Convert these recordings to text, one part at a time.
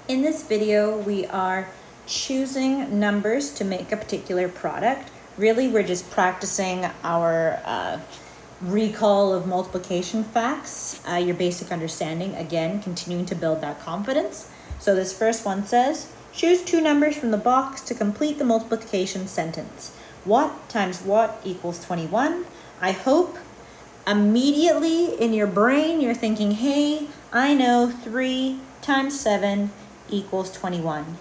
In this video, we are choosing numbers to make a particular product. Really, we're just practicing our recall of multiplication facts, your basic understanding, again, continuing to build that confidence. So this first one says, choose two numbers from the box to complete the multiplication sentence. What times what equals 21? I hope immediately in your brain you're thinking, hey, I know 3 times 7 equals 21.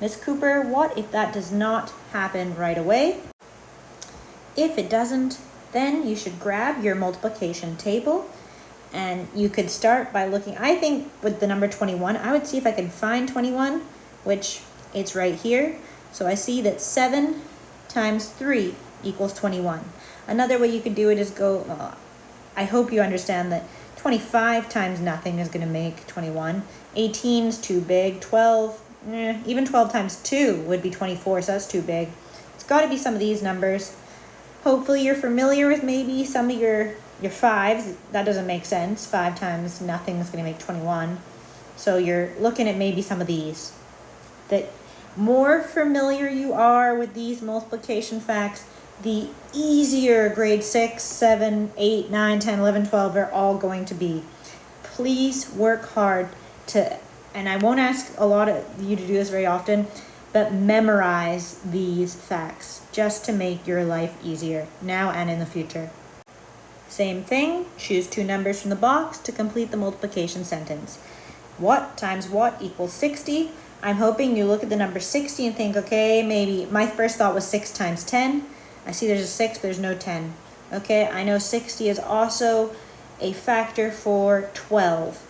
Miss Cooper, what if that does not happen right away? If it doesn't, then you should grab your multiplication table and you could start by looking, I think with the number 21, I would see if I could find 21, which it's right here. So I see that 7 times 3 equals 21. Another way you could do it is go, I hope you understand that 25 times nothing is going to make 21. 18 is too big. 12, even 12 times 2 would be 24, so that's too big. It's got to be some of these numbers. Hopefully you're familiar with maybe some of your 5s. That doesn't make sense. 5 times nothing is going to make 21. So you're looking at maybe some of these. The more familiar you are with these multiplication facts, the easier grade 6, 7, 8, 9, 10, 11, 12 are all going to be. Please work hard to, and I won't ask a lot of you to do this very often, but memorize these facts just to make your life easier now and in the future. Same thing, choose two numbers from the box to complete the multiplication sentence. What times what equals 60? I'm hoping you look at the number 60 and think, okay, maybe my first thought was 6 times 10. I see there's a 6, but there's no 10. Okay, I know 60 is also a factor for 12.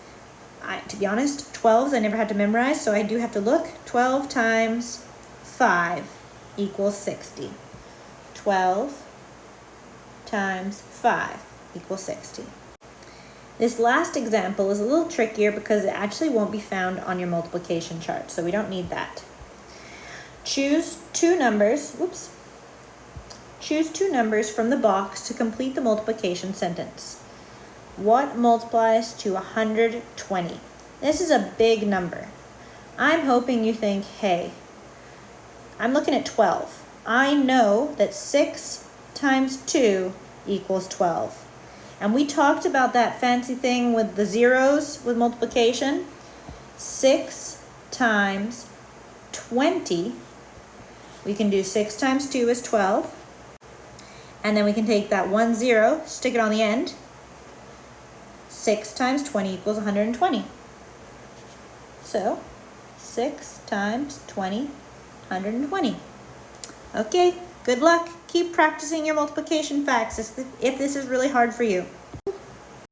To be honest, 12s I never had to memorize, so I do have to look. 12 times 5 equals 60. 12 times 5 equals 60. This last example is a little trickier because it actually won't be found on your multiplication chart, so we don't need that. Choose two numbers from the box to complete the multiplication sentence. What multiplies to 120? This is a big number. I'm hoping you think, hey, I'm looking at 12. I know that 6 times 2 equals 12. And we talked about that fancy thing with the zeros with multiplication. 6 times 20. We can do 6 times 2 is 12. And then we can take that 1 0, stick it on the end. 6 times 20 equals 120. So 6 times 20, 120. Okay, good luck. Keep practicing your multiplication facts if this is really hard for you.